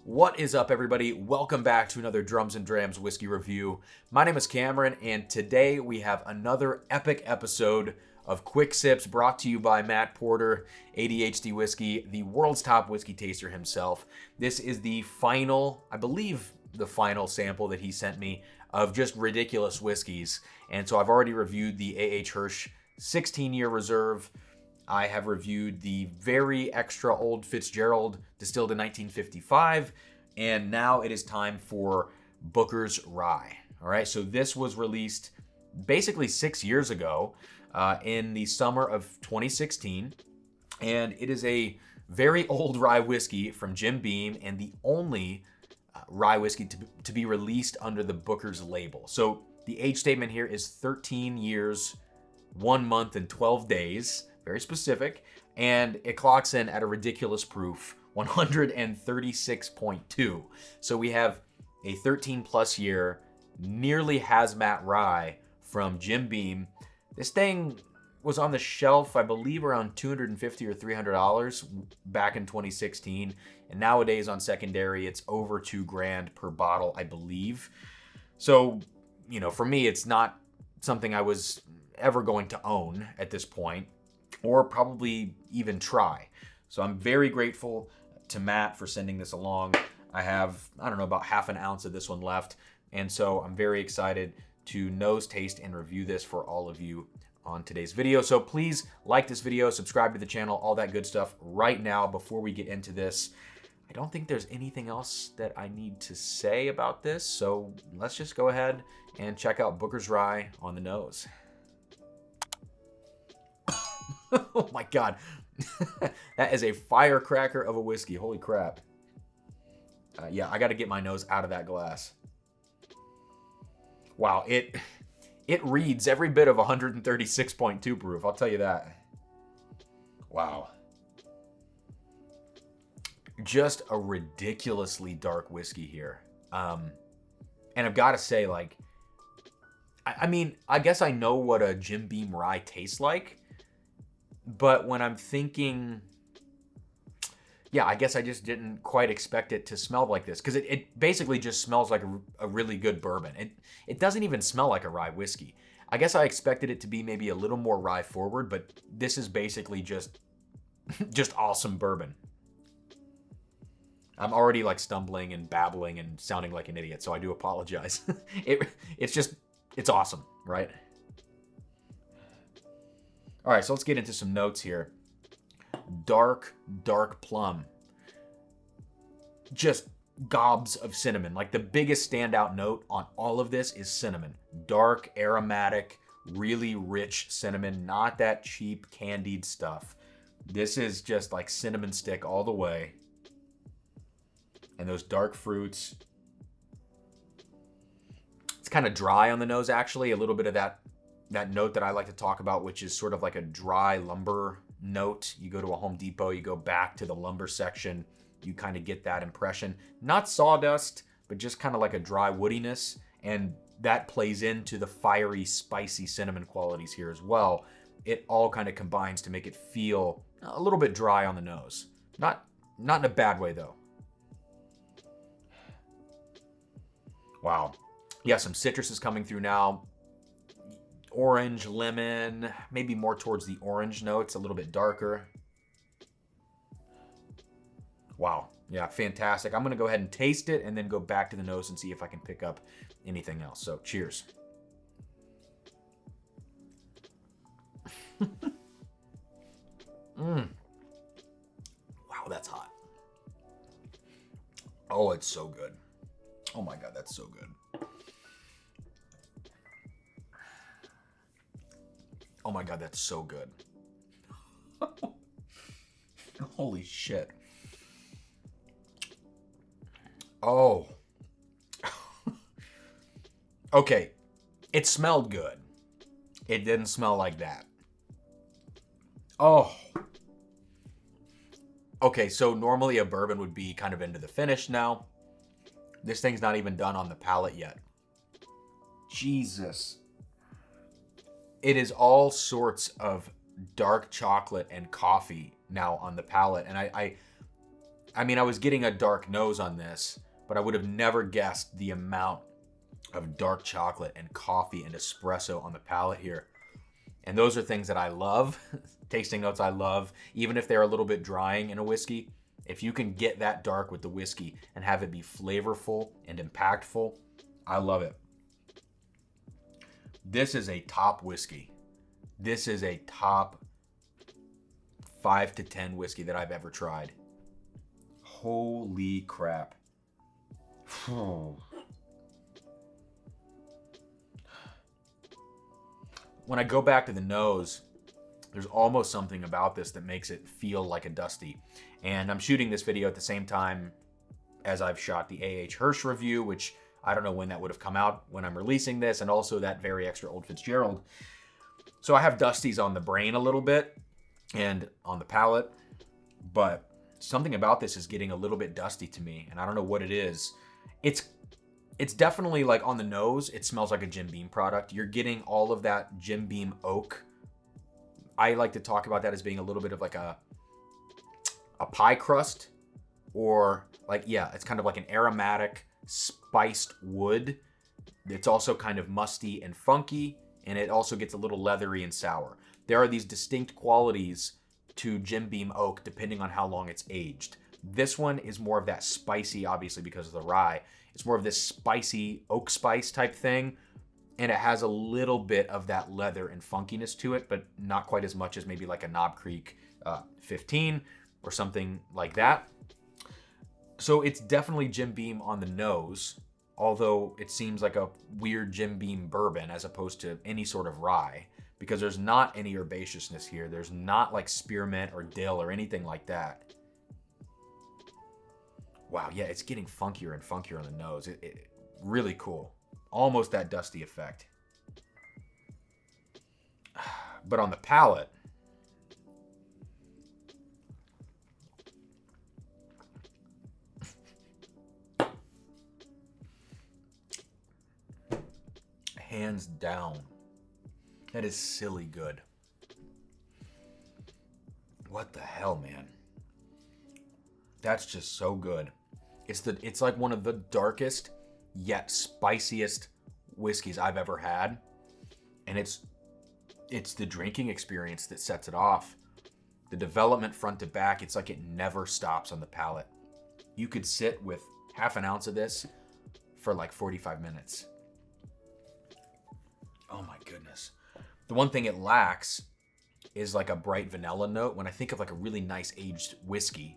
What is up, everybody? Welcome back to another Drums and Drams whiskey review. My name is Cameron, and today we have another epic episode of Quick Sips brought to you by Matt Porter, ADHD Whiskey, the world's top whiskey taster himself. This is the final, I believe, the final sample that he sent me of just ridiculous whiskeys. And so I've already reviewed the A.H. Hirsch 16-year reserve. I have reviewed the very extra old Fitzgerald distilled in 1955, and now it is time for Booker's Rye. All right, so this was released basically 6 years ago in the summer of 2016, and it is a very old rye whiskey from Jim Beam and the only rye whiskey to be released under the Booker's label. So the age statement here is 13 years, 1 month, and 12 days. Very specific, and it clocks in at a ridiculous proof, 136.2. So we have a 13 plus year, nearly hazmat rye from Jim Beam. This thing was on the shelf, I believe, around $250 or $300 back in 2016, and nowadays on secondary, it's over $2,000 per bottle, I believe. So, you know, for me, it's not something I was ever going to own at this point, or probably even try. So I'm very grateful to Matt for sending this along. I have, I don't know, about half an ounce of this one left. And so I'm very excited to nose, taste, and review this for all of you on today's video. So please like this video, subscribe to the channel, all that good stuff right now before we get into this. I don't think there's anything else that I need to say about this. So let's just go ahead and check out Booker's Rye on the nose. Oh my God. That is a firecracker of a whiskey. Holy crap. Yeah, I got to get my nose out of that glass. Wow, it reads every bit of 136.2 proof. I'll tell you that. Wow. Just a ridiculously dark whiskey here. And I've got to say, like, I mean, I guess I know what a Jim Beam rye tastes like. But when I'm thinking, yeah, I guess I just didn't quite expect it to smell like this. Because it basically just smells like a really good bourbon. It doesn't even smell like a rye whiskey. I guess I expected it to be maybe a little more rye forward, but this is basically just awesome bourbon. I'm already like stumbling and babbling and sounding like an idiot, so I do apologize. It's awesome, right? All right, so let's get into some notes here. Dark plum. Just gobs of cinnamon. Like the biggest standout note on all of this is cinnamon. Dark, aromatic, really rich cinnamon, not that cheap candied stuff. This is just like cinnamon stick all the way. And those dark fruits. It's kind of dry on the nose, actually. A little bit of that note that I like to talk about, which is sort of like a dry lumber note. You go to a Home Depot, you go back to the lumber section, you kind of get that impression. Not sawdust, but just kind of like a dry woodiness. And that plays into the fiery, spicy cinnamon qualities here as well. It all kind of combines to make it feel a little bit dry on the nose. Not in a bad way, though. Wow. Yeah, some citrus is coming through now. Orange, lemon, maybe more towards the orange notes, a little bit darker. Wow. Yeah, fantastic. I'm going to go ahead and taste it and then go back to the nose and see if I can pick up anything else. So, cheers. Wow, that's hot. Oh, it's so good. Oh my God, that's so good. Oh my God, that's so good. Holy shit. Oh. Okay, it smelled good. It didn't smell like that. Oh. Okay, so normally a bourbon would be kind of into the finish now. This thing's not even done on the palate yet. Jesus. It is all sorts of dark chocolate and coffee now on the palate. And I I mean, I was getting a dark nose on this, but I would have never guessed the amount of dark chocolate and coffee and espresso on the palate here. And those are things that I love. Tasting notes I love, even if they're a little bit drying in a whiskey. If you can get that dark with the whiskey and have it be flavorful and impactful, I love it. This is a top whiskey. This is a top 5 to 10 whiskey that I've ever tried. Holy crap. When I go back to the nose, there's almost something about this that makes it feel like a dusty. And I'm shooting this video at the same time as I've shot the A.H. Hirsch review, which I don't know when that would have come out when I'm releasing this, and also that very extra Old Fitzgerald. So I have dusties on the brain a little bit and on the palate, but something about this is getting a little bit dusty to me, and I don't know what it is. It's definitely like on the nose, it smells like a Jim Beam product. You're getting all of that Jim Beam oak. I like to talk about that as being a little bit of like a pie crust, or like, yeah, it's kind of like an aromatic spiced wood. It's also kind of musty and funky, and it also gets a little leathery and sour. There are these distinct qualities to Jim Beam oak depending on how long it's aged. This one is more of that spicy, obviously because of the rye. It's more of this spicy oak spice type thing, and it has a little bit of that leather and funkiness to it, but not quite as much as maybe like a Knob Creek 15 or something like that. So it's definitely Jim Beam on the nose, although it seems like a weird Jim Beam bourbon as opposed to any sort of rye, because there's not any herbaceousness here. There's not like spearmint or dill or anything like that. Wow, yeah, it's getting funkier and funkier on the nose. It really cool. Almost that dusty effect. But on the palate, hands down, that is silly good. What the hell, man? That's just so good. It's like one of the darkest yet spiciest whiskeys I've ever had. And it's the drinking experience that sets it off. The development front to back, it's like it never stops on the palate. You could sit with half an ounce of this for like 45 minutes. Oh my goodness. The one thing it lacks is like a bright vanilla note. When I think of like a really nice aged whiskey,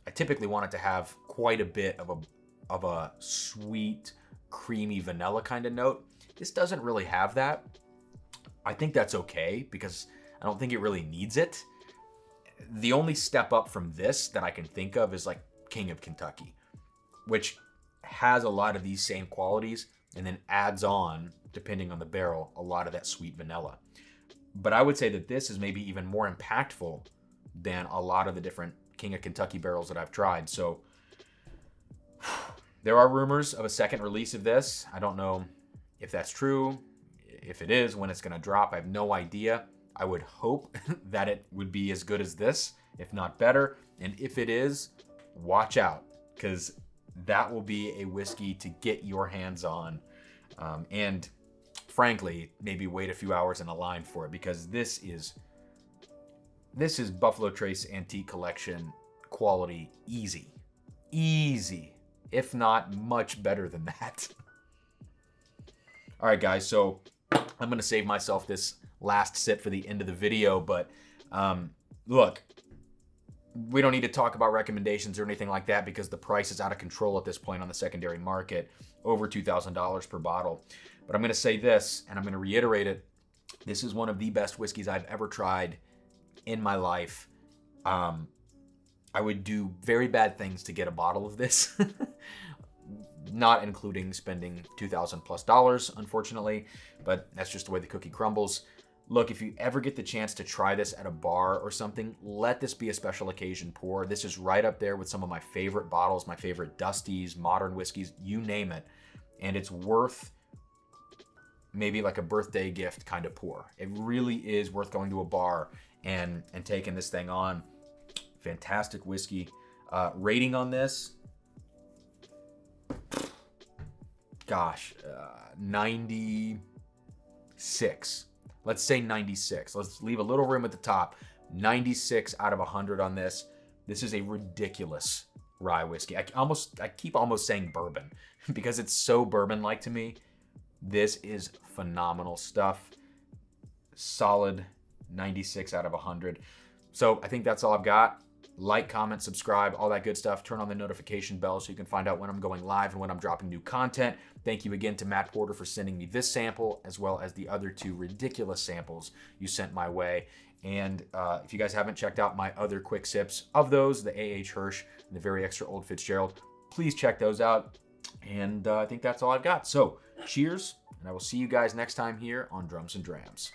I typically want it to have quite a bit of a sweet, creamy vanilla kind of note. This doesn't really have that. I think that's okay because I don't think it really needs it. The only step up from this that I can think of is like King of Kentucky, which has a lot of these same qualities and then adds on, depending on the barrel, a lot of that sweet vanilla. But I would say that this is maybe even more impactful than a lot of the different King of Kentucky barrels that I've tried. So there are rumors of a second release of this. I don't know if that's true. If it is, when it's going to drop, I have no idea. I would hope that it would be as good as this, if not better. And if it is, watch out, because that will be a whiskey to get your hands on. And frankly, maybe wait a few hours in a line for it, because this is Buffalo Trace Antique Collection quality easy. Easy. If not much better than that. All right, guys, so I'm going to save myself this last sip for the end of the video, but look, we don't need to talk about recommendations or anything like that because the price is out of control at this point on the secondary market, over $2,000 per bottle. But I'm going to say this, and I'm going to reiterate it. This is one of the best whiskeys I've ever tried in my life. I would do very bad things to get a bottle of this, not including spending $2,000+ unfortunately, but that's just the way the cookie crumbles. Look, if you ever get the chance to try this at a bar or something, let this be a special occasion pour. This is right up there with some of my favorite bottles, my favorite Dusties, modern whiskeys, you name it. And it's worth maybe like a birthday gift kind of pour. It really is worth going to a bar and taking this thing on. Fantastic whiskey. Rating on this, gosh, 96. Let's say 96. Let's leave a little room at the top. 96 out of 100 on this. This is a ridiculous rye whiskey. I keep almost saying bourbon because it's so bourbon-like to me. This is phenomenal stuff. Solid 96 out of 100. So I think that's all I've got. Like, comment, subscribe, all that good stuff. Turn on the notification bell so you can find out when I'm going live and when I'm dropping new content. Thank you again to Matt Porter for sending me this sample, as well as the other 2 ridiculous samples you sent my way. And if you guys haven't checked out my other quick sips of those, the A.H. Hirsch and the Very Extra Old Fitzgerald, please check those out. And I think that's all I've got. So cheers, and I will see you guys next time here on Drums and Drams.